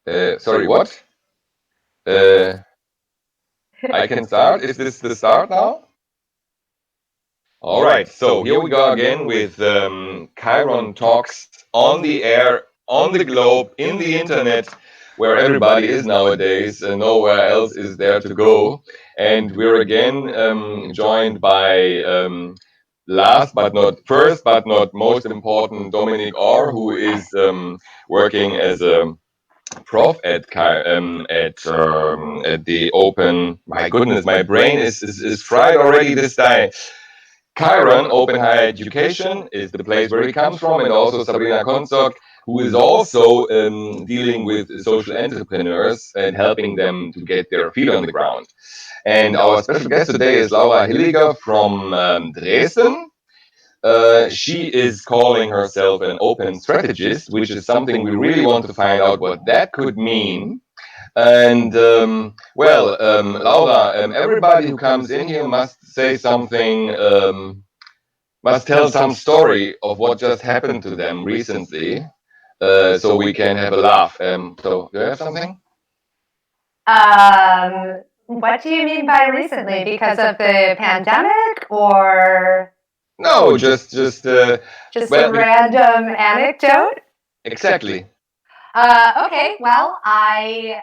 Sorry, what? Uh, I can start. Is this the start now? All right. So here we go again with Kiron Talks on the air, on the globe, in the internet, where everybody is nowadays. Nowhere else is there to go. And we're again joined by last but not first, but not most important, Dominic Orr, who is working as a prof at the Open. My goodness, my brain is fried already this day. Kiron, Open Higher Education, is the place where he comes from, and also Sabrina Konzok, who is also dealing with social entrepreneurs and helping them to get their feet on the ground. And our special guest today is Laura Hlliger from Dresden. She is calling herself an open strategist, which is something we really want to find out what that could mean. And Laura, everybody who comes in here must say something, must tell some story of what just happened to them recently, so we can have a laugh. So, do you have something? What do you mean by recently? Because of the pandemic or No, just just well, a random anecdote? exactly. Okay, well, I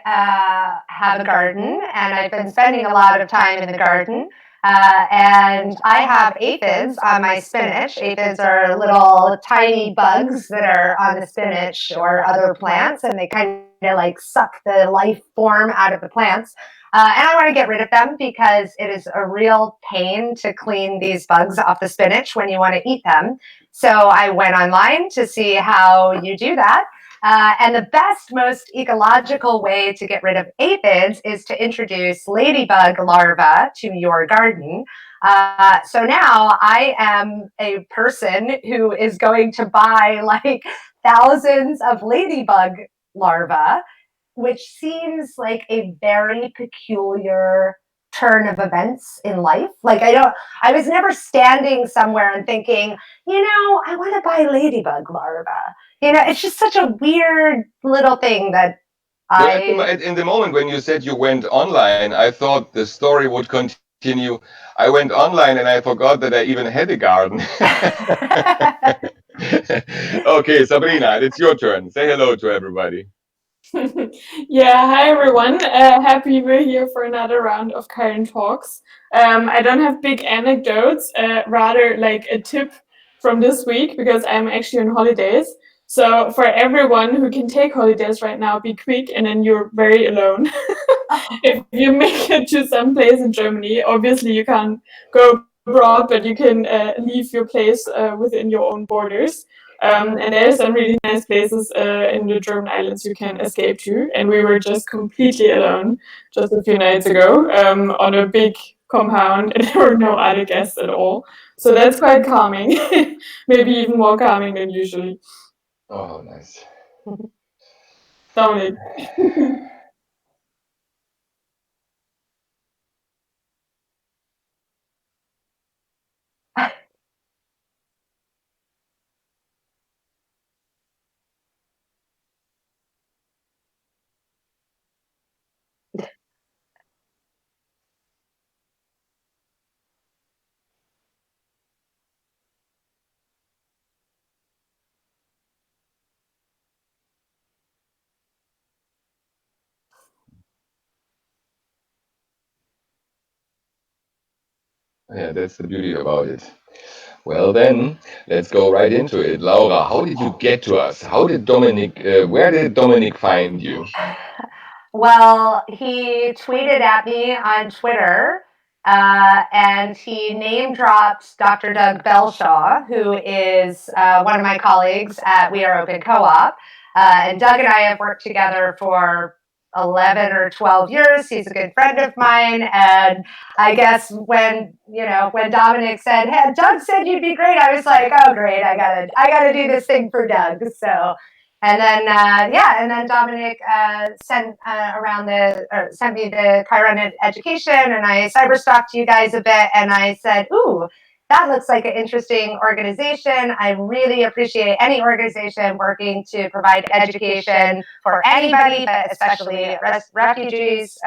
have a garden and I've been spending a lot of time in the garden. And I have aphids on my spinach. Aphids are little tiny bugs that are on the spinach or other plants, and they kind of like suck the life form out of the plants. And I want to get rid of them because it is a real pain to clean these bugs off the spinach when you want to eat them. So I went online to see how you do that. And the best, most ecological way to get rid of aphids is to introduce ladybug larvae to your garden. So now I am a person who is going to buy like thousands of ladybug larvae, which seems like a very peculiar turn of events in life. Like I was never standing somewhere and thinking, I want to buy ladybug larvae. It's just such a weird little thing that Well, I. in the moment when you said you went online, I thought the story would continue. I went online and I forgot that I even had a garden. Okay, Sabrina, it's your turn. Say hello to everybody. Yeah, hi everyone. Happy we're here for another round of current talks. I don't have big anecdotes, rather like a tip from this week because I'm actually on holidays. So for everyone who can take holidays right now, be quick and then you're very alone. If you make it to some place in Germany, obviously you can't go abroad, but you can leave your place within your own borders. And there's some really nice places in the German islands you can escape to. And we were just completely alone just a few nights ago on a big compound, and there were no other guests at all. So that's quite calming, maybe even more calming than usually. Oh, nice. Dominic. Yeah, that's the beauty about it. Well, then, let's go right into it. Laura, how did you get to us? How did Dominic, where did Dominic find you? Well, he tweeted at me on Twitter, and he name dropped Dr. Doug Belshaw, who is one of my colleagues at We Are Open Co-op. And Doug and I have worked together for 11 or 12 years. He's a good friend of mine. And I guess when Dominic said, "Hey, Doug said you'd be great," I was like, "Oh, great. I gotta do this thing for Doug." So, and then Dominic sent me the Kiron education, and I cyber stalked you guys a bit, and I said, "Ooh, that looks like an interesting organization. I really appreciate any organization working to provide education for anybody, but especially refugees.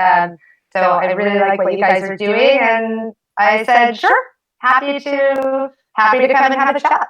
So I really like what you guys are doing, and I said, sure, happy to come and have a chat.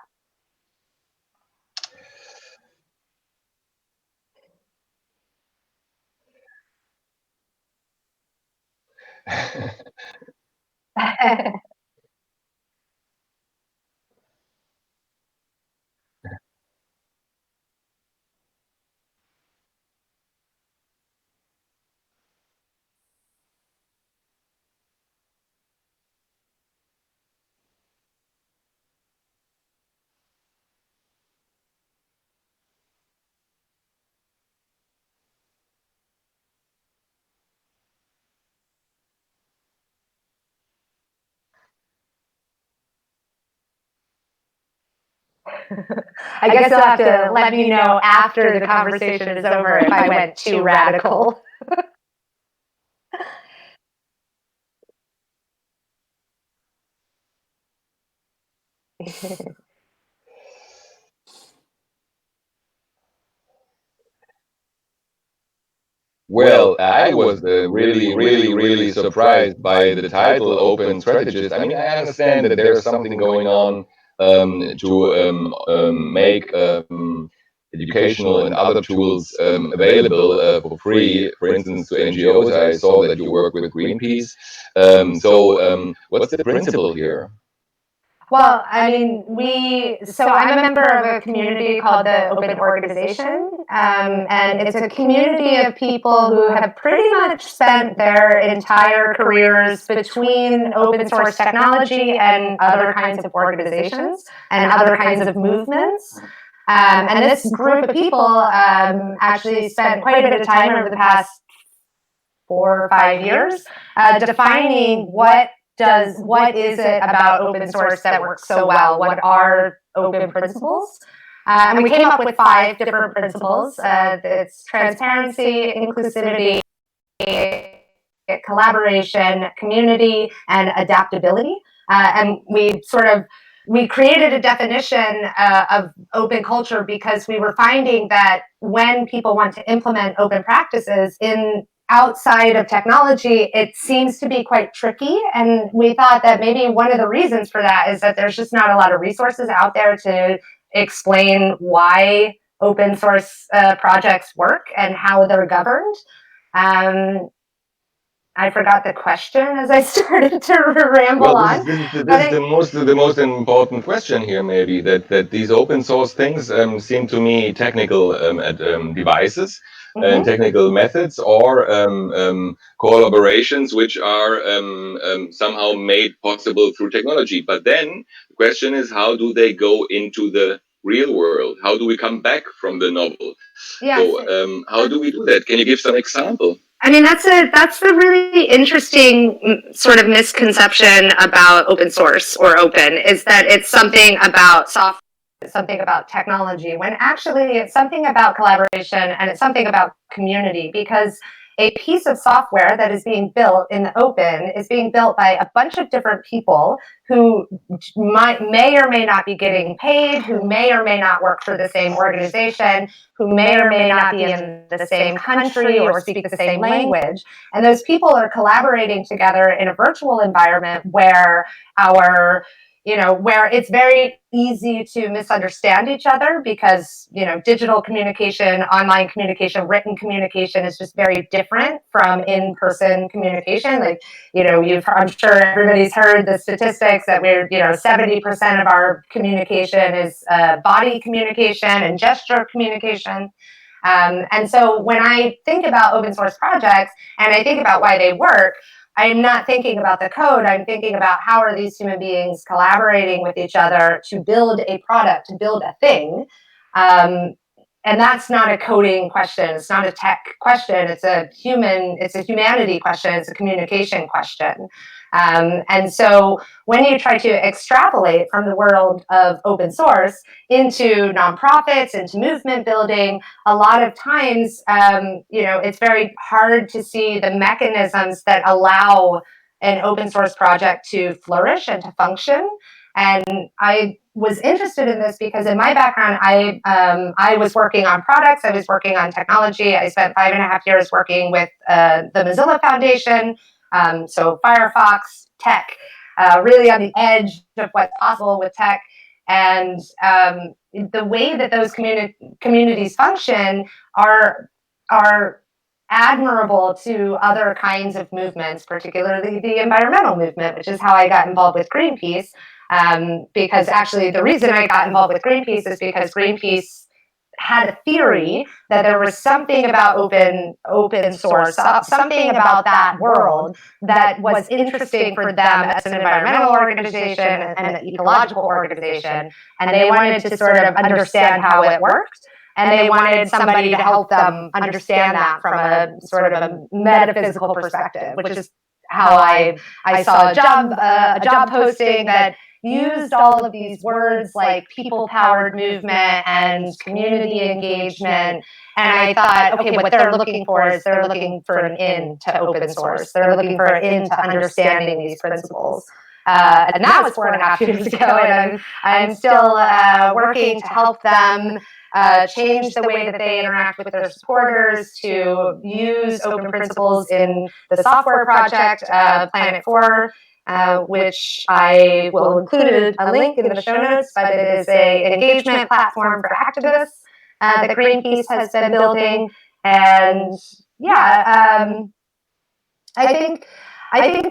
I guess you'll have to let me know after the conversation is over if I went too radical. Well, I was really surprised by the title "Open Strategist." I mean, I understand that there's something going on to make educational and other tools available for free, for instance, to NGOs. I saw that you work with Greenpeace. What's the principle here? Well, I mean, so I'm a member of a community called the Open Organization, and it's a community of people who have pretty much spent their entire careers between open source technology and other kinds of organizations and other kinds of movements. And this group of people actually spent quite a bit of time over the past 4 or 5 years defining what is it about open source that works so well? What are open principles? And we came up with 5 different principles. It's transparency, inclusivity, collaboration, community, and adaptability. And we created a definition of open culture because we were finding that when people want to implement open practices outside of technology, it seems to be quite tricky. And we thought that maybe one of the reasons for that is that there's just not a lot of resources out there to explain why open source projects work and how they're governed. I forgot the question as I started to ramble on. This is the most important question here, maybe, that these open source things seem to me technical devices and technical methods or collaborations which are somehow made possible through technology. But then the question is, how do they go into the real world? How do we come back from the novel? Yes. So how do we do that? Can you give some example? I mean, that's the really interesting sort of misconception about open source or open, is that it's something about software, it's something about technology, when actually it's something about collaboration and it's something about community, because a piece of software that is being built in the open is being built by a bunch of different people who may or may not be getting paid, who may or may not work for the same organization, who may or may not be in the same country or speak the same language. And those people are collaborating together in a virtual environment where where it's very easy to misunderstand each other because, digital communication, online communication, written communication is just very different from in-person communication. Like, I'm sure everybody's heard the statistics that 70% of our communication is body communication and gesture communication. And so when I think about open source projects and I think about why they work, I'm not thinking about the code. I'm thinking about how are these human beings collaborating with each other to build a product, to build a thing. And that's not a coding question. It's not a tech question. It's a humanity question. It's a communication question. And so when you try to extrapolate from the world of open source into nonprofits, into movement building, a lot of times, it's very hard to see the mechanisms that allow an open source project to flourish and to function. And I was interested in this because in my background, I was working on products, I was working on technology. I spent 5.5 years working with the Mozilla Foundation, so Firefox, tech, really on the edge of what's possible with tech. And the way that those communities function are admirable to other kinds of movements, particularly the environmental movement, which is how I got involved with Greenpeace. Because actually the reason I got involved with Greenpeace is because Greenpeace had a theory that there was something about open source, something about that world that was interesting for them as an environmental organization and an ecological organization, and they wanted to sort of understand how it worked. And they wanted somebody to help them understand that from a sort of a metaphysical perspective, which is how I saw a job posting that used all of these words like people-powered movement and community engagement. And I thought, okay, what they're looking for is they're looking for an in to open source. They're looking for an in to understanding these principles. And that was 4.5 years ago, and I'm still working to help them change the way that they interact with their supporters, to use open principles in the software project, Planet 4, which I will include a link in the show notes, but it is an engagement platform for activists that Greenpeace has been building. And yeah, I think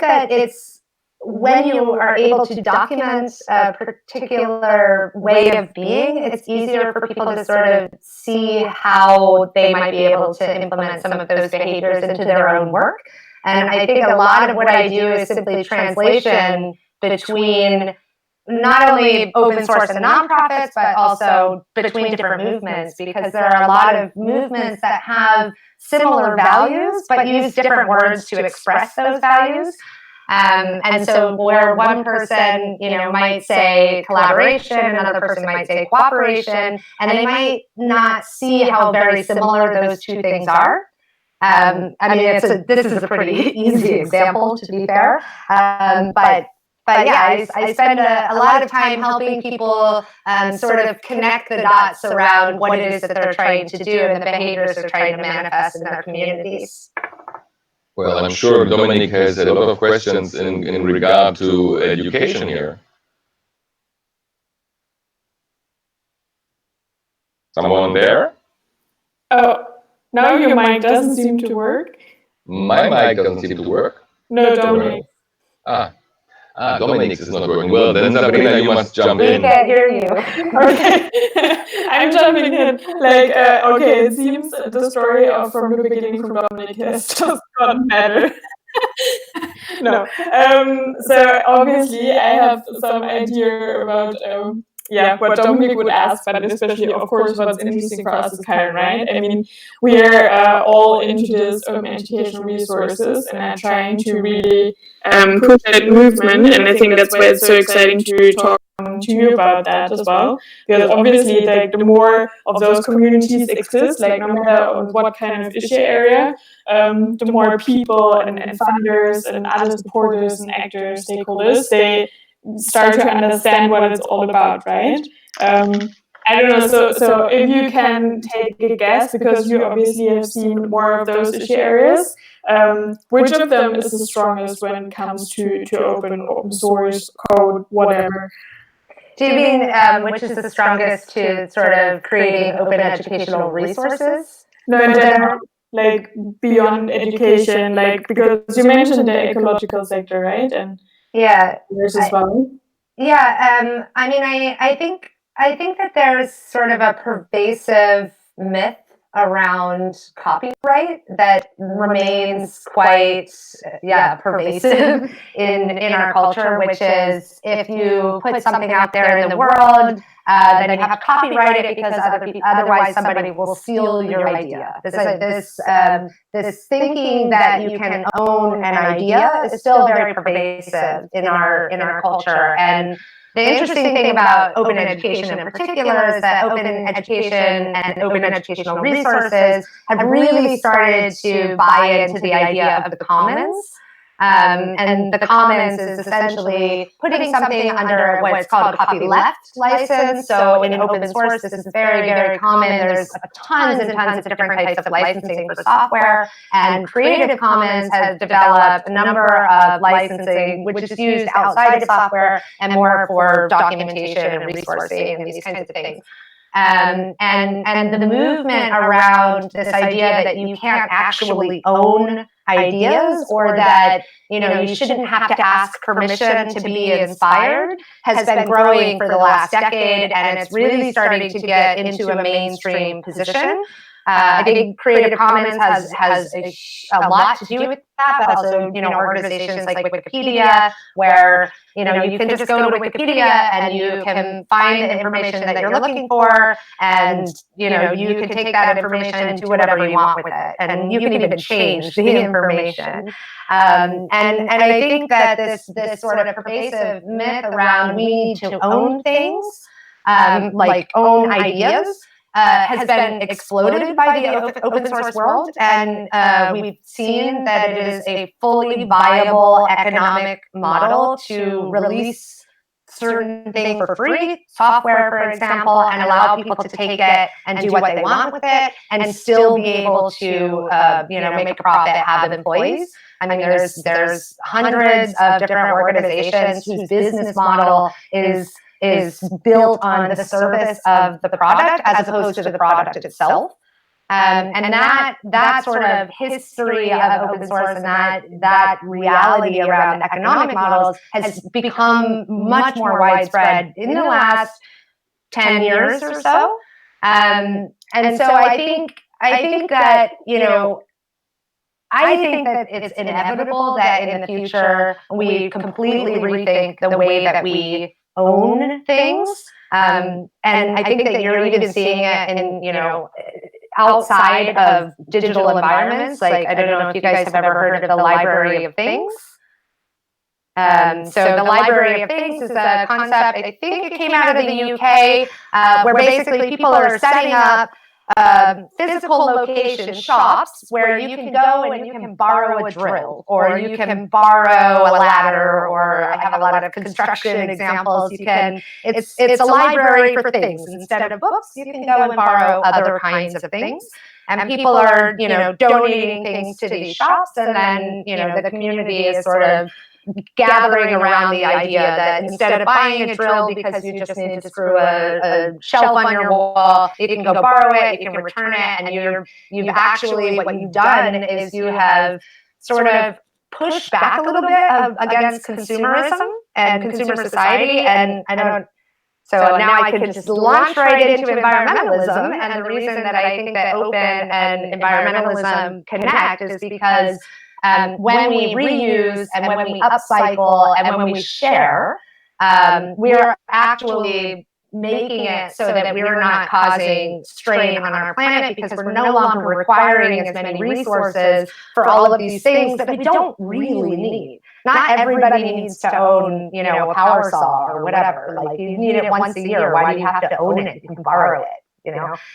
that it's when you are able to document a particular way of being, it's easier for people to sort of see how they might be able to implement some of those behaviors into their own work. And I think a lot of what I do is simply translation between not only open source and nonprofits, but also between different movements, because there are a lot of movements that have similar values, but use different words to express those values. And so where one person, might say collaboration, another person might say cooperation, and they might not see how very similar those two things are. I mean, this is a pretty easy example, to be fair. But yeah, I spend a lot of time helping people sort of connect the dots around what it is that they're trying to do and the behaviors they're trying to manifest in their communities. Well, I'm sure Dominic has a lot of questions in regard to education here. Someone there? Oh, now your mic doesn't seem to work. My mic doesn't seem to work. No, Dominic. Dominic's is not working. Well, then Sabrina, you must jump in. We can't hear you. Okay, I'm jumping in. Okay, it seems the story from the beginning from Dominic has just gotten better. No, so obviously I have some idea about what Dominic would ask, but especially, of course, what's interesting for us is Kiron, right? I mean, we're all into this open educational resources and are trying to really push that movement, and I think that's why it's so exciting to talk to you about that as well, because obviously, the more of those communities exist, no matter what kind of issue area, the more people and funders and other supporters and actors, stakeholders, they start to understand what it's all about, right? I don't know, so if you can take a guess, because you obviously have seen more of those issue areas, which of them is the strongest when it comes to open source code, whatever? Do you mean which is the strongest to sort of creating open educational resources? No, in general, beyond education, because you mentioned the ecological sector, right? And yeah, yours as well. Yeah, I mean, I think that there's sort of a pervasive myth around copyright that remains quite, pervasive in our culture, which is if you put something out there in the world, then you have to copyright it because otherwise somebody will steal your idea. This thinking that you can own an idea is still very pervasive in our culture. And the interesting thing about open education in particular is that open education and open educational resources have really started to buy into the idea of the commons. And the commons is essentially putting something under what's called a copyleft license. So in open source, this is very, very common. There's tons and tons of different types of licensing for software. And Creative Commons has developed a number of licensing, which is used outside of software and more for documentation and resourcing and these kinds of things. And the movement around this idea that you can't actually own ideas, or that you shouldn't have to ask permission to be inspired, has been growing for the last decade, and it's really starting to get into a mainstream position. I think Creative Commons has a lot to do with that, but also organizations like Wikipedia, where you can just go to Wikipedia and you can find the information that you're looking for, and you can take that information and do whatever you want with it, and you can even change the information. And I think that this sort of pervasive myth around we need to own things, like own ideas, has been exploded by the open source world, and we've seen that it is a fully viable economic model to release certain things for free, software, for example, and allow people to take it and do what they want with it, and still be able to make a profit, have employees. I mean, there's hundreds of different organizations whose business model is built on the service of the product as opposed to the product itself. And that sort of history of open source and that reality around economic models has become much more widespread in the last 10 years or so. And so I think that, I think that it's inevitable that in the future we completely rethink the way that we own things. And I think that you're even seeing it in, outside of digital environments. Like, I don't know if you guys have ever heard of the Library of Things. So the Library of Things is a concept, I think it came out of the UK, where basically people are setting up physical location shops where you can go and you can borrow a drill, or you can borrow a ladder, or I have a lot of construction examples. It's a library for things. Instead of books, you can go and borrow other kinds of things. And people are, donating things to these shops, and then, the community is sort of gathering around the idea that instead of buying a drill because you just need to screw a shelf on your wall, you can go borrow it, you can return it, and you've actually, what you've done is you have sort of pushed back a little bit against consumerism and consumer society. And so now I can just launch right into environmentalism. And the reason that I think that open and environmentalism connect is because when we reuse and when we upcycle and when we share, we're actually making it so that we're not causing strain on our planet, because we're no longer requiring as many resources for all of these things that we don't really need. Not everybody needs to own, a power saw or whatever. Like, you need it once a year. Why do you have to own it? You can borrow it,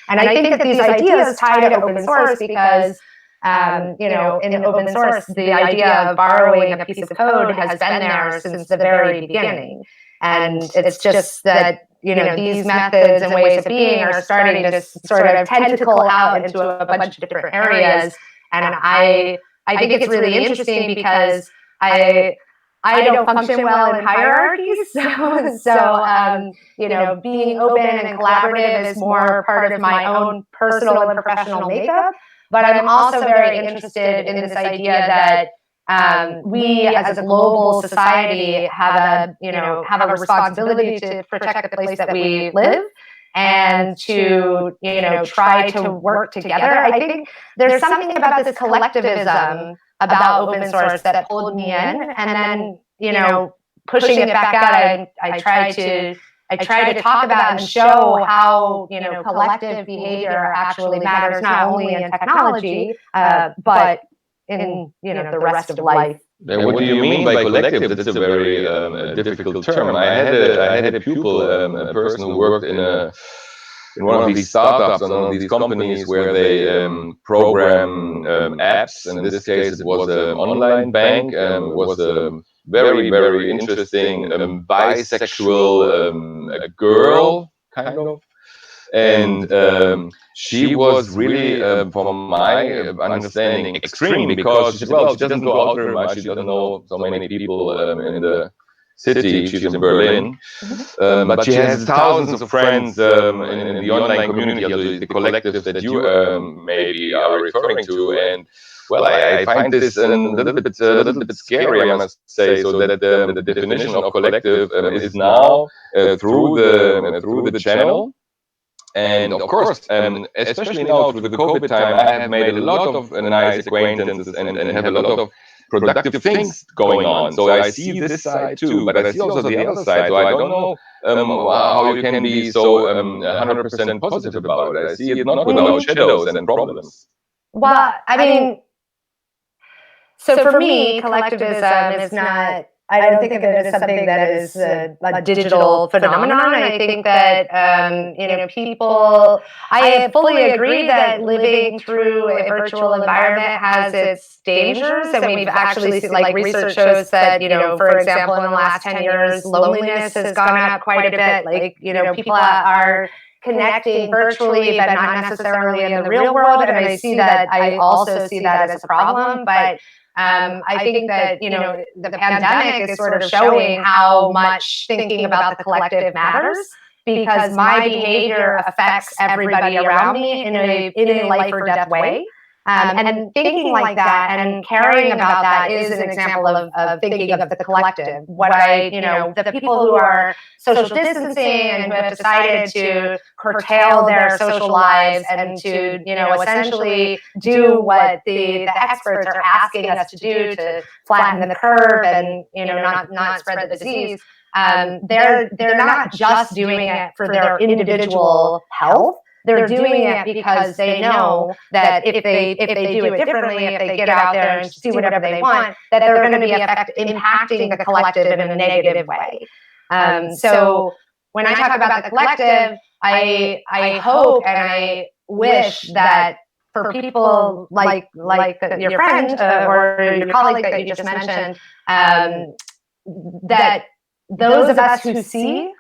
And I think that these ideas tie to open source because in open source, the idea of borrowing a piece of code has been there since the very beginning. And it's just that, these methods and ways of being are starting to sort of tentacle out into a bunch of different areas. And I think it's really interesting because I don't function well in hierarchies. So being open and collaborative is more part of my own personal and professional makeup. But I'm also very interested in this idea that we, as a global society, have a responsibility to protect the place that we live and to try to work together. I think there's something about this collectivism about open source that pulled me in, and then pushing it back out. I try to talk about and show how collective behavior actually matters, not only in technology, but in the rest of life. What do you mean by collective? That's a very difficult term. I had a pupil, a person who worked in in one of these startups and one of these companies where they program apps. In this case, it was an online bank. It was a very, very interesting bisexual a girl, kind of. And she was really, from my understanding, extreme, because she said, well, she doesn't go out very much. She doesn't know so many people in the city. She's in Berlin. But she has thousands of friends in the online community, the collective that you maybe are referring to. And well, I find this a little bit scary, I must say. So that the definition of collective is now through the channel. And of course, especially now through the COVID time, I have made a lot of nice acquaintances and have a lot of productive things going on. So I see this side too, but I see also the other side. So I don't know how you can be so 100% positive about it. I see it not without shadows and problems. Well, I mean, so for me, collectivism is not, I don't think of it as something that is a digital phenomenon. I think that, people, I fully agree that living through a virtual environment has its dangers. And we've actually seen, like, research shows that, for example, in the last 10 years, loneliness has gone up quite a bit. Like, people are connecting virtually, but not necessarily in the real world. And I also see that as a problem. But I think that, the pandemic is sort of showing how much thinking about the collective matters, because my behavior affects everybody around me in a life or death way. And thinking like that and caring about that is an example of thinking of the collective. The people who are social distancing and who have decided to curtail their social lives and to, essentially do what the experts are asking us to do to flatten the curve and, not spread the disease. They're not just doing it for their individual health. They're doing it because they know that if they do it differently, if they get out there and do whatever they want, that they're going to be impacting the collective in a negative way. So when I talk about the collective, I hope and I wish that for people like your friend or your colleague that you just mentioned, that those of us who see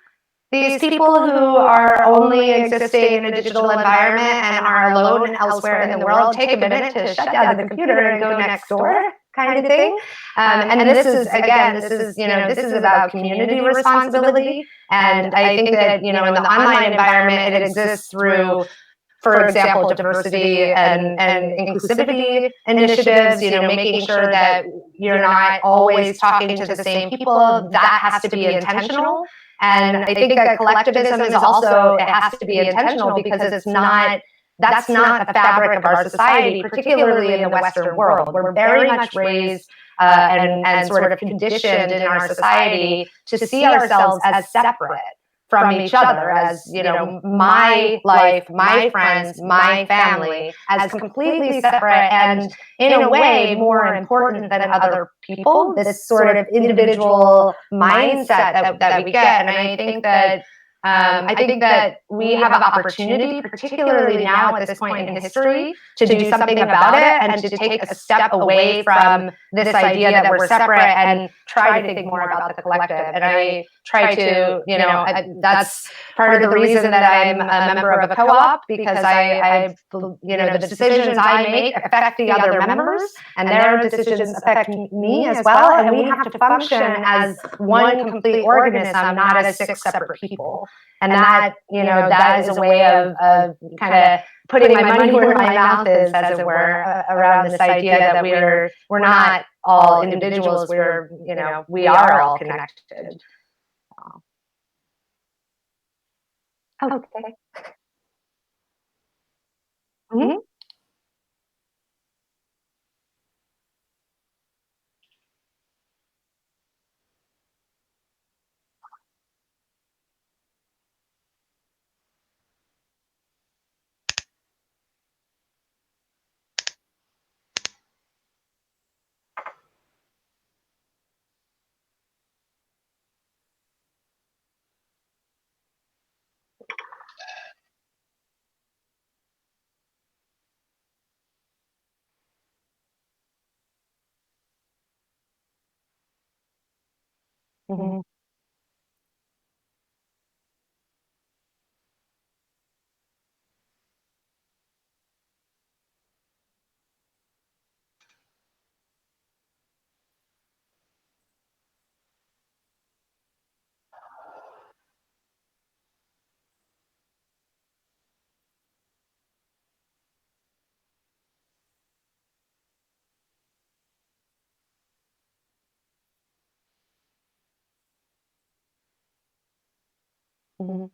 these people who are only existing in a digital environment and are alone elsewhere in the world take a minute to shut down the computer and go next door, kind of thing. And this is about community responsibility. And I think that, in the online environment, it exists through, for example, diversity and inclusivity initiatives, making sure that you're not always talking to the same people. That has to be intentional. And I think that collectivism is also, it has to be intentional, because that's not the fabric of our society, particularly in the Western world. We're very much raised and sort of conditioned in our society to see ourselves as separate from each other, as, my life, my friends, my family, as completely separate and in a way more important than other people, this sort of individual mindset that we get. And I think that we have an opportunity, particularly now at this point in history, to do something about it and to take a step away from this idea that we're separate and try to think more about the collective. And I try to, that's part of the reason that I'm a member of a co-op, because the decisions I make affect the other members, and their decisions affect me as well. And we have to function as one complete organism, not as 6 separate people. And that is a way of kind of putting my money where my mouth is, as it were, around this idea that we're not all individuals. We are all connected. Okay. Mm-hmm. Mhm. Mhm.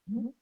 Mhm.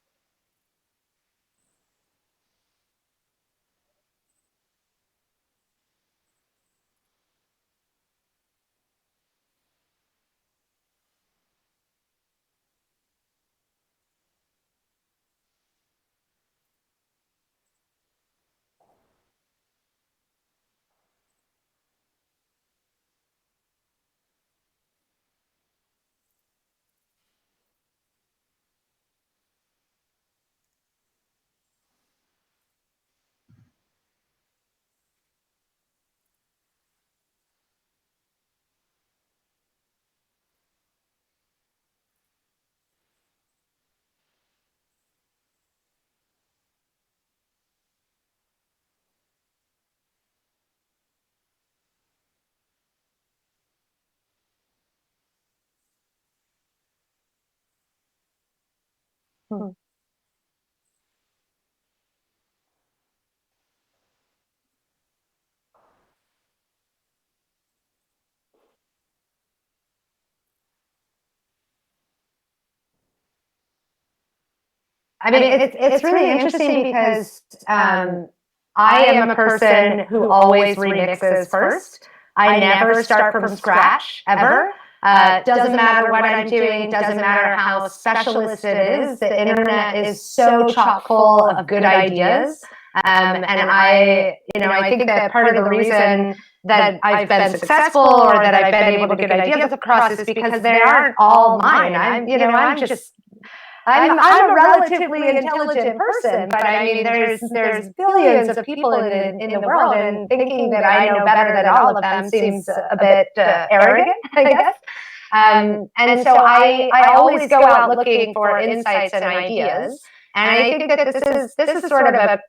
Mhm. I mean, it's really interesting because I am a person who always remixes first. I never start from scratch ever. Doesn't matter what I'm doing. Doesn't matter how specialist it is. The internet is so chock full of good ideas. And I think that part of the reason that I've been successful or that I've been able to get ideas across is because they aren't all mine. I'm a relatively intelligent person, but I mean, there's billions of people in the world, and thinking that I know better than all of them seems a bit arrogant, I guess. And so I always go out looking for insights and ideas. And I think that this is sort of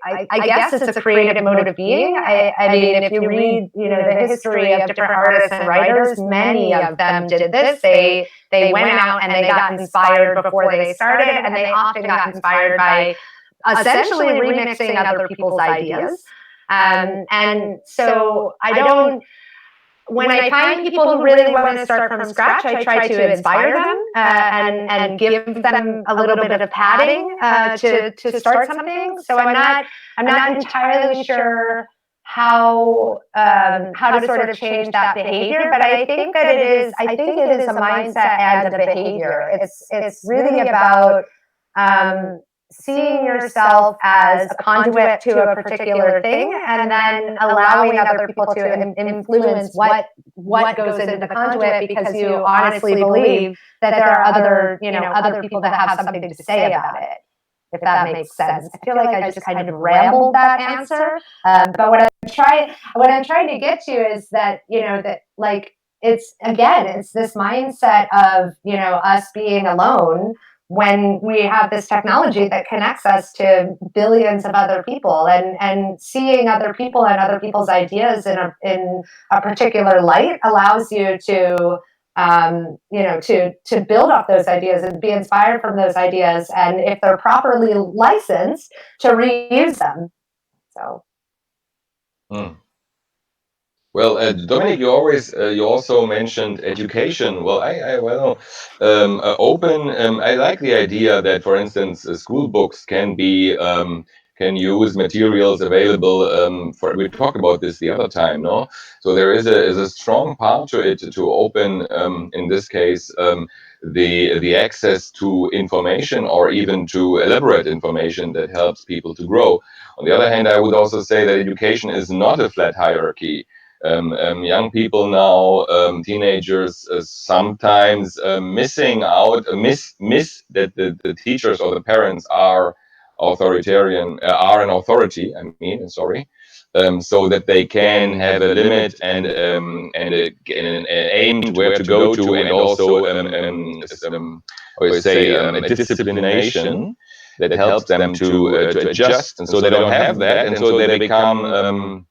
I guess it's a creative mode of being. I mean, if you read, the history of different artists and writers, many of them did this. They went out and they got inspired before they started, and they often got inspired by essentially remixing other people's ideas. And so when I find people who really want to start from scratch, I try to inspire them and give them a little bit of padding to start something. So I'm not entirely sure how to sort of change that behavior, but I think it is a mindset and a behavior. It's really about seeing yourself as a conduit to a particular thing, and then allowing other people to influence what goes into the conduit, because you honestly believe that there are other people that have something to say about it, if that makes sense. I feel like I just kind of rambled that answer, but what I'm trying to get to is that, that like, it's this mindset of, us being alone when we have this technology that connects us to billions of other people, and seeing other people and other people's ideas in a particular light allows you to to build off those ideas and be inspired from those ideas, and if they're properly licensed, to reuse them. So. Well, Dominic, you also mentioned education. Well, open. I like the idea that, for instance, school books can use materials available for. We talked about this the other time, no? So there is a strong part to it to open. In this case, the access to information, or even to elaborate information that helps people to grow. On the other hand, I would also say that education is not a flat hierarchy. Young people now, teenagers, sometimes missing out, miss that the teachers or the parents are authoritarian, are an authority. I mean, sorry, so that they can have a limit and an aim to where to go to, and also how you say, a disciplination that helps them to adjust, and so they don't have that, and so they become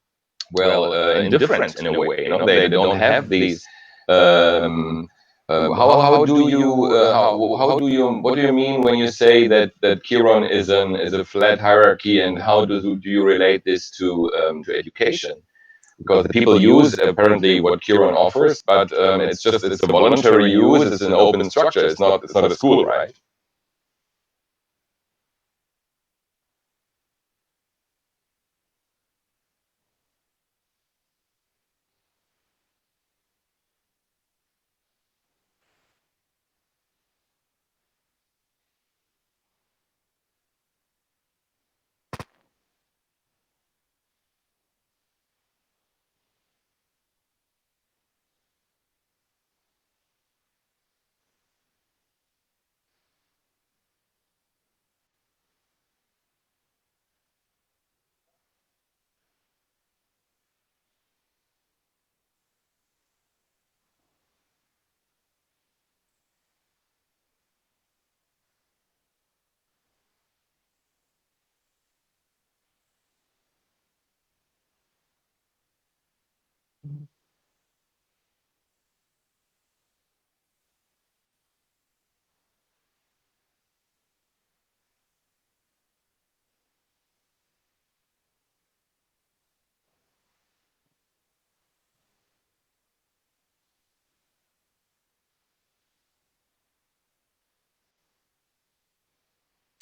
indifferent in a way. They don't have these. How do you what do you mean when you say that Kiron is a flat hierarchy, and how do you relate this to education? Because the people use apparently what Kiron offers, but it's a voluntary use. It's an open structure. It's not a school, right?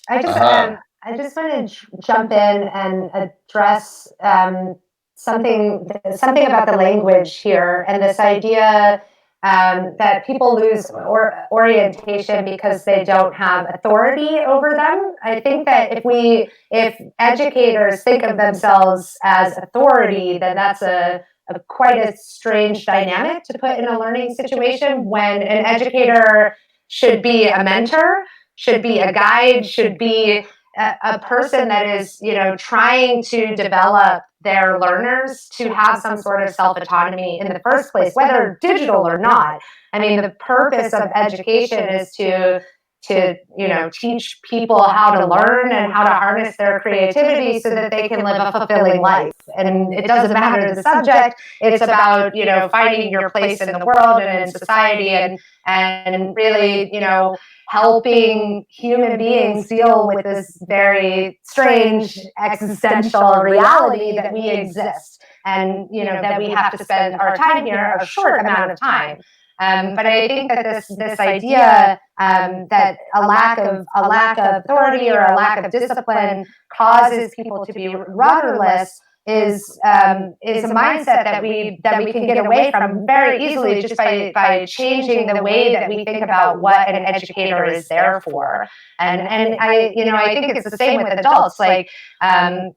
I just want to jump in and address something about the language here, and this idea that people lose orientation because they don't have authority over them. I think that if educators think of themselves as authority, then that's quite a strange dynamic to put in a learning situation, when an educator should be a mentor, should be a guide, should be a person that is, trying to develop their learners to have some sort of self-autonomy in the first place, whether digital or not. I mean, the purpose of education is to teach people how to learn and how to harness their creativity so that they can live a fulfilling life. And it doesn't matter the subject. It's about, finding your place in the world and in society, and really, helping human beings deal with this very strange existential reality that we exist, and that we have to spend our time here a short amount of time. But I think that this idea that a lack of authority or a lack of discipline causes people to be rudderless is a mindset that we can get away from very easily just by changing the way that we think about what an educator is there for. And I think it's the same with adults. Like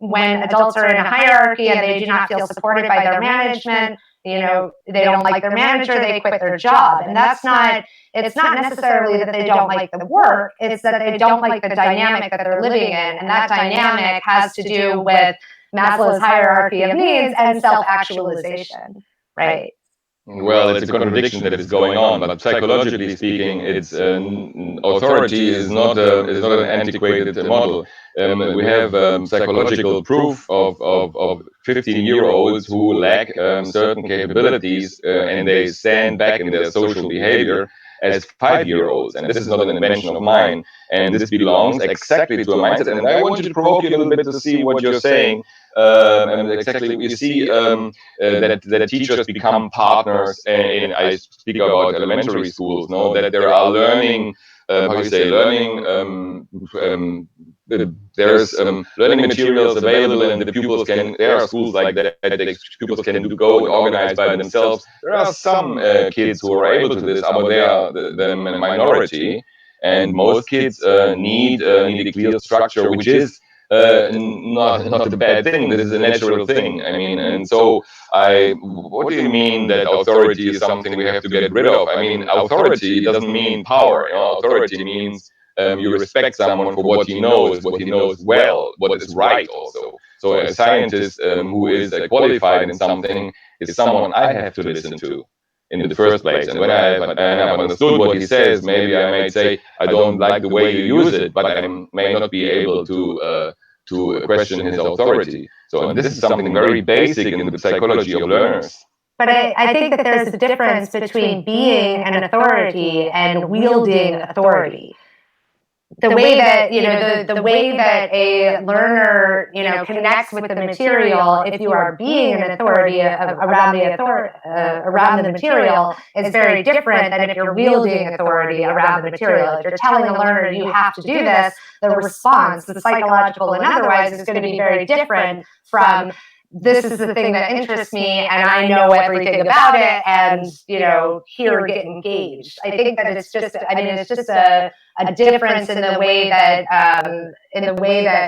when adults are in a hierarchy and they do not feel supported by their management, they don't like their manager, they quit their job. And it's not necessarily that they don't like the work, it's that they don't like the dynamic that they're living in. And that dynamic has to do with Maslow's hierarchy of needs and self-actualization, right? Well, it's a contradiction that is going on, but psychologically speaking, it's authority is not an antiquated model. We have psychological proof of 15-year-olds who lack certain capabilities, and they stand back in their social behavior as 5-year-olds. And this is not an invention of mine, and this belongs exactly to a mindset. And I want to provoke you a little bit to see what you're saying. And exactly, you see that teachers become partners, and I speak about elementary schools. No, that there are learning. There's learning materials available, and the pupils can. There are schools like that. The pupils can go and organize by themselves. There are some kids who are able to this, but they are the minority. And most kids need a clear structure, which is not a bad thing. This is a natural thing. I mean, and so what do you mean that authority is something we have to get rid of? I mean, authority doesn't mean power. Authority means you respect someone for what he knows well, what is right also. So a scientist who is qualified in something is someone I have to listen to in the first place. And when I have understood what he says, maybe I might say, I don't like the way you use it, but I may not be able to question his authority. So this is something very basic in the psychology of learners. But I think that there's a difference between being an authority and wielding authority. The way that the way that a learner connects with the material, if you are being an authority around the material, is very different than if you're wielding authority around the material. If you're telling a learner you have to do this, the response, the psychological and otherwise, is going to be very different from this is the thing that interests me and I know everything about it, and here, get engaged. I think that it's just a difference in the way that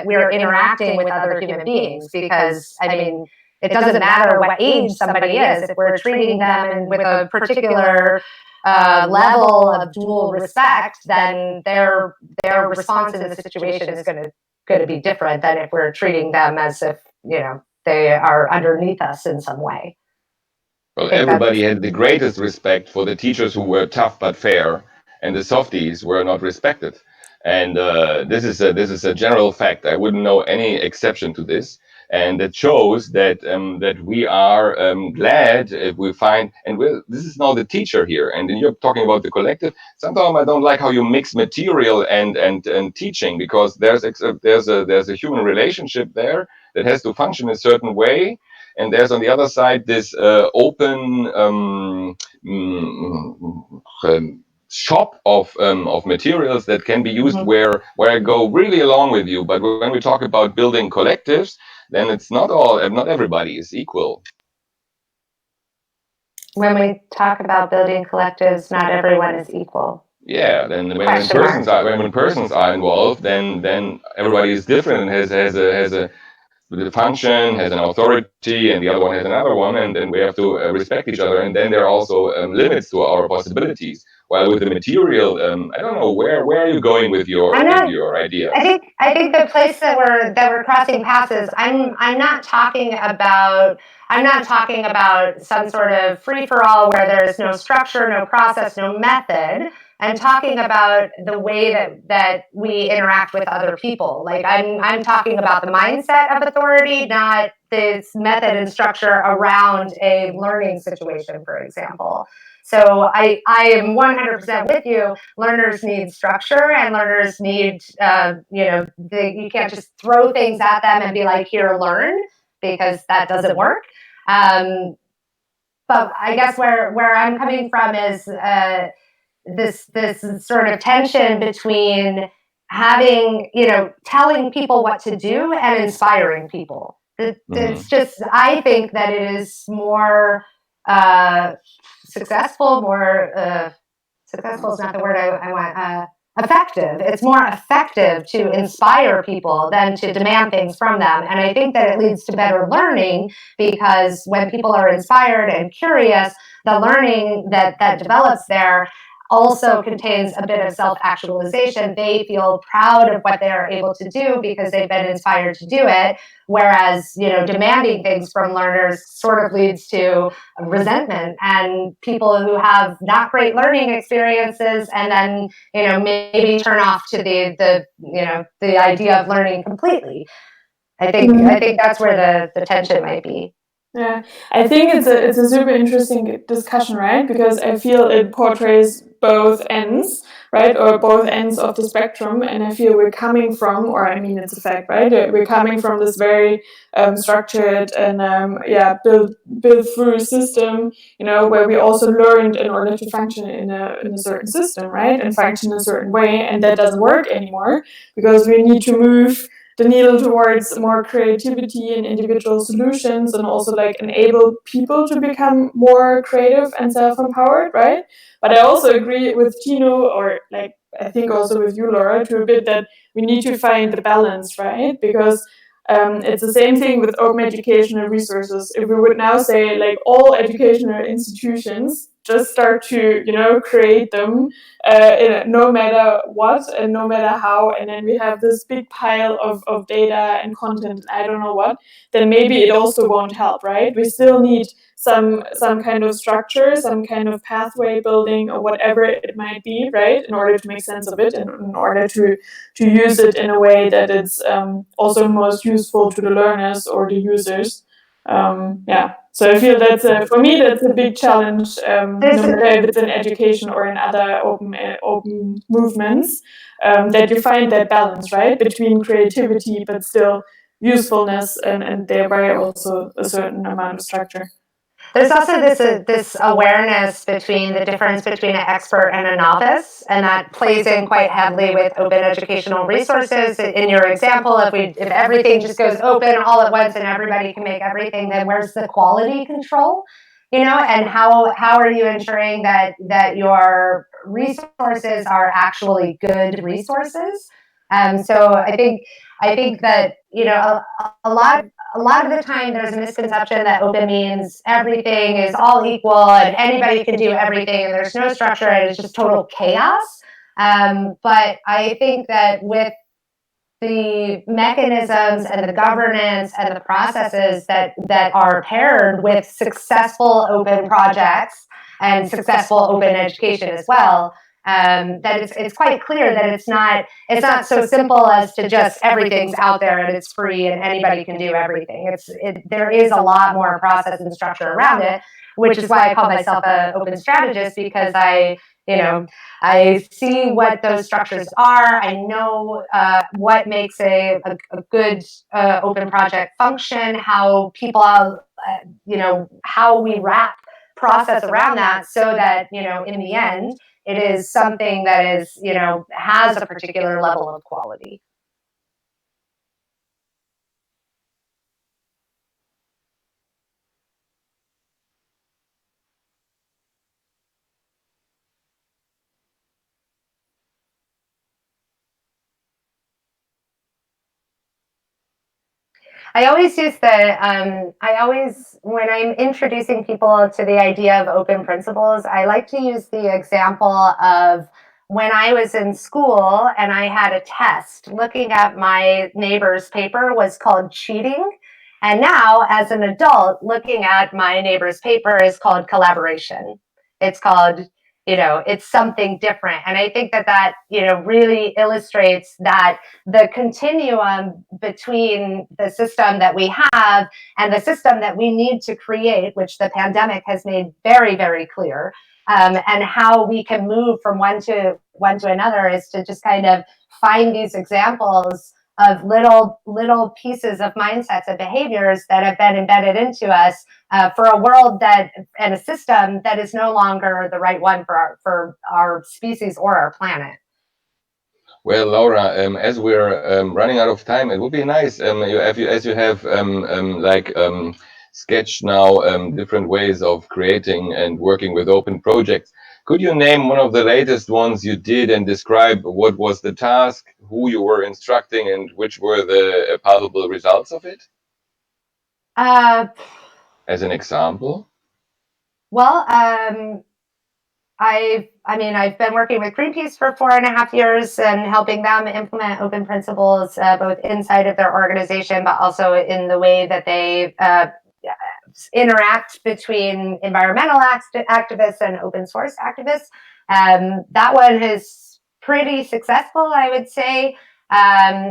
we're interacting with other human beings, because it doesn't matter what age somebody is. If we're treating them with a particular level of dual respect, then their response in the situation is going to be different than if we're treating them as if they are underneath us in some way. Well, everybody had the greatest respect for the teachers who were tough but fair, and the softies were not respected. And this is a general fact. I wouldn't know any exception to this, and it shows that we are glad if we find. And this is now the teacher here, and you're talking about the collective. Sometimes I don't like how you mix material and teaching, because there's a human relationship there that has to function a certain way. And there's on the other side this open shop of materials that can be used where I go really along with you. But when we talk about building collectives, then it's not everybody is equal. When we talk about building collectives, not everyone is equal. Yeah, then when persons are involved, then everybody is different and has a function, has an authority, and the other one has another one, and then we have to respect each other. And then there are also limits to our possibilities. While with the material, I don't know where are you going with your idea. I think the place that we're crossing paths is I'm not talking about some sort of free for all where there's no structure, no process, no method. I'm talking about the way that we interact with other people. Like I'm talking about the mindset of authority, not this method and structure around a learning situation, for example. So I am 100% with you. Learners need structure, and learners need, you can't just throw things at them and be like, here, learn, because that doesn't work. But I guess where I'm coming from is this sort of tension between having, telling people what to do and inspiring people. It's just, I think that it is more successful, successful is not the word I want, effective. It's more effective to inspire people than to demand things from them. And I think that it leads to better learning, because when people are inspired and curious, the learning that develops there also contains a bit of self-actualization. They feel proud of what they're able to do because they've been inspired to do it. Whereas, demanding things from learners sort of leads to resentment and people who have not great learning experiences, and then, maybe turn off to the idea of learning completely. I think that's where the tension might be. Yeah, I think it's a super interesting discussion, right? Because I feel it portrays both ends, right, or both ends of the spectrum, and I feel we're coming from, or I mean, it's a fact, right? We're coming from this very structured and built through system, where we also learned in order to function in a certain system, right, and function a certain way, and that doesn't work anymore because we need to move the needle towards more creativity and individual solutions, and also like enable people to become more creative and self-empowered, right? But I also agree with Tino, or like I think also with you, Laura, to a bit, that we need to find the balance, right? Because it's the same thing with open educational resources. If we would now say like all educational institutions just start to create them no matter what and no matter how, and then we have this big pile of data and content and I don't know what, then maybe it also won't help, right? We still need some kind of structure, some kind of pathway building or whatever it might be, right, in order to make sense of it and in order to use it in a way that it's also most useful to the learners or the users. So I feel that's for me that's a big challenge, no matter if it's in education or in other open movements, that you find that balance, right, between creativity but still usefulness and thereby also a certain amount of structure. There's also this awareness between the difference between an expert and a novice, and that plays in quite heavily with open educational resources. In your example, if everything just goes open all at once and everybody can make everything, then where's the quality control? And how are you ensuring that your resources are actually good resources? So I think that a lot of the time there's a misconception that open means everything is all equal and anybody can do everything and there's no structure and it's just total chaos. But I think that with the mechanisms and the governance and the processes that are paired with successful open projects and successful open education as well, that it's quite clear that it's not so simple as to just everything's out there and it's free and anybody can do everything. There is a lot more process and structure around it, which is why I call myself an open strategist, because I see what those structures are. I know what makes a good open project function, how people, how we wrap process around that so that, in the end, it is something that is, has a particular level of quality. I always use when I'm introducing people to the idea of open principles, I like to use the example of when I was in school and I had a test. Looking at my neighbor's paper was called cheating. And now, as an adult, looking at my neighbor's paper is called collaboration. It's called, it's something different. And I think that really illustrates that the continuum between the system that we have and the system that we need to create, which the pandemic has made very, very clear, and how we can move from one to another, is to just kind of find these examples of little pieces of mindsets and behaviors that have been embedded into us for a world and a system that is no longer the right one for our species or our planet. Well, Laura, as we're running out of time, it would be nice as you have sketched now different ways of creating and working with open projects. Could you name one of the latest ones you did and describe what was the task, who you were instructing, and which were the palpable results of it? As an example. Well, I've been working with Greenpeace for 4.5 years and helping them implement open principles, both inside of their organization, but also in the way that they interact between environmental activists and open source activists. That one is pretty successful, I would say.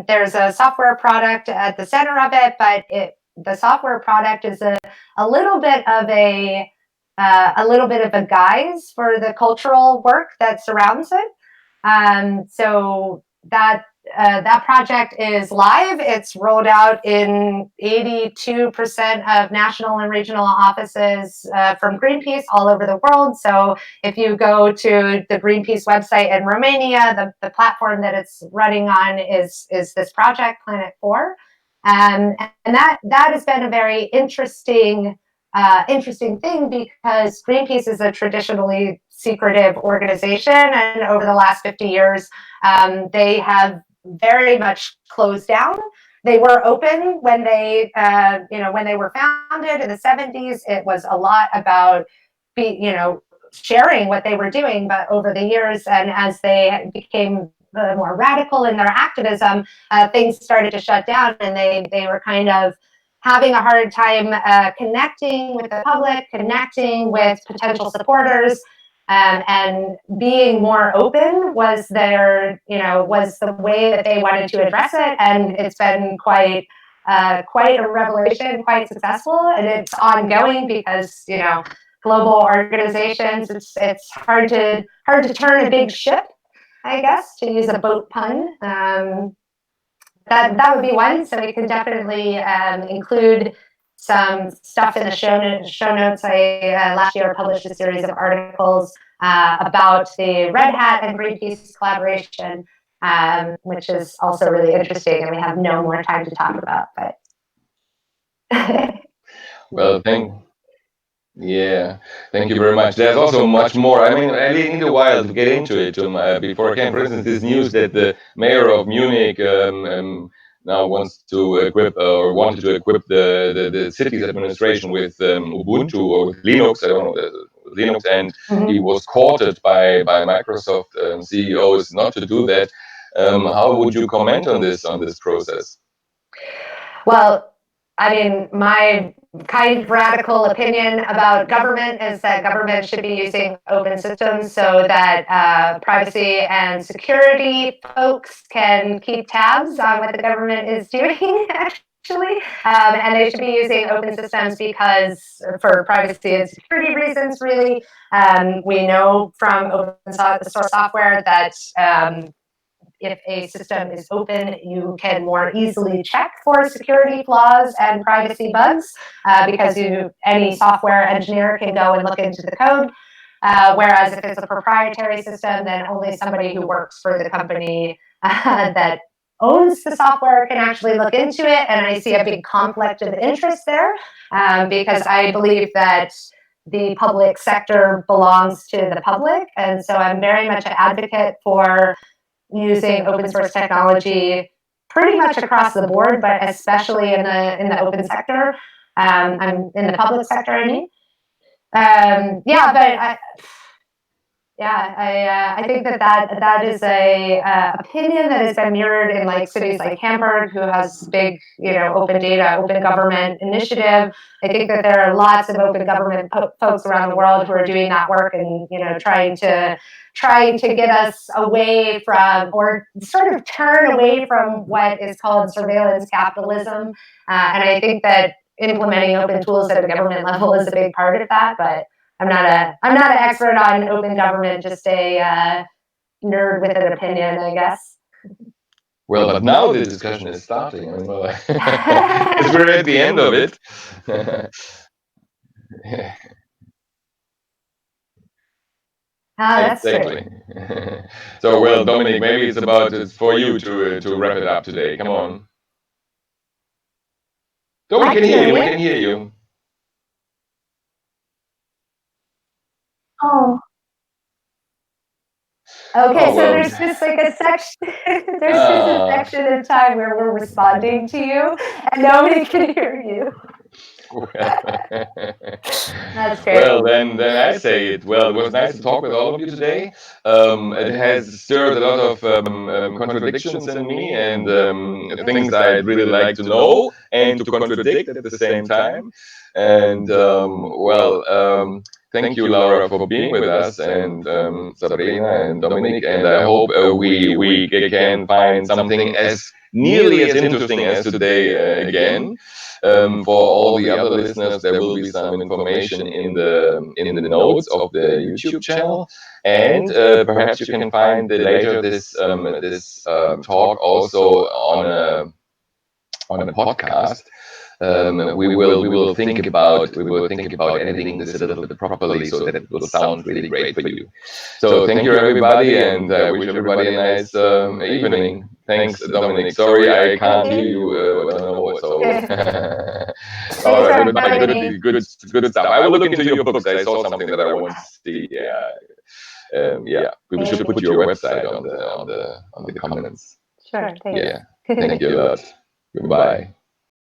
There's a software product at the center of it, but the software product is a little bit of a guise for the cultural work that surrounds it. So that project is live. It's rolled out in 82% of national and regional offices from Greenpeace all over the world. So if you go to the Greenpeace website in Romania, the platform that it's running on is this project, Planet 4. And that has been a very interesting thing because Greenpeace is a traditionally secretive organization, and over the last 50 years, they have very much closed down. They were open when they were founded in the 70s. It was a lot about sharing what they were doing, but over the years, and as they became more radical in their activism, things started to shut down, and they were kind of having a hard time connecting with the public, connecting with potential supporters, and being more open was the way that they wanted to address it. And it's been quite a revelation, quite successful, and it's ongoing because global organizations, it's hard to turn a big ship, I guess, to use a boat pun. That would be one. So we can definitely include some stuff in the show notes. I last year published a series of articles about the Red Hat and Greenpeace collaboration, which is also really interesting, and we have no more time to talk about. But well, thank you very much. There's also much more. I mean, I need a while to get into it. Before I came, for instance, this news that the mayor of Munich now wants to equip or wanted to equip the city's administration with Ubuntu or with Linux. I don't know, Linux, and he was courted by Microsoft CEOs not to do that. How would you comment on this process? Well, I mean, my kind of radical opinion about government is that government should be using open systems so that privacy and security folks can keep tabs on what the government is doing, actually. And they should be using open systems because for privacy and security reasons, really. We know from open source software that if a system is open, you can more easily check for security flaws and privacy bugs because any software engineer can go and look into the code. Whereas if it's a proprietary system, then only somebody who works for the company that owns the software can actually look into it. And I see a big conflict of interest there because I believe that the public sector belongs to the public. And so I'm very much an advocate for using open source technology pretty much across the board, but especially in the open sector. I'm in the public sector, I mean. I think that is a opinion that has been mirrored in like cities like Hamburg, who has big, open data, open government initiative. I think that there are lots of open government folks around the world who are doing that work and trying to get us away from, or sort of turn away from, what is called surveillance capitalism. And I think that implementing open tools at a government level is a big part of that, but I'm not an expert on open government, just a nerd with an opinion, I guess. Well, but now the discussion is starting. I mean, because we're at the end of it. That's Exactly. true. So, well, Dominic, maybe it's for you to wrap it up today. Come on. No, we can hear you. We can hear you. Oh. Okay, Oh, so well. there's just like a section, there's just a section of time where we're responding to you and nobody can hear you. That's great. Well, then I say it. Well, it was nice to talk with all of you today. It has stirred a lot of contradictions in me and things I'd really like to know and to contradict at the same time. And thank you, Laura, for being with us, and Sabrina and Dominic. And I hope we can find something as nearly as interesting as today again. For all the other listeners, there will be some information in the notes of the YouTube channel, and perhaps you can find later this talk also on a podcast. We will think about editing this a little bit properly so that it will sound really great for you. So thank you everybody, and I wish everybody a nice evening. Thanks, Dominic. Sorry I can't hear you well, no, so all right, goodbye. Good stuff. I will look into your books. I saw something that I want to see. We should put your website on the comments. Sure, thanks. Yeah, thank you a lot. Goodbye.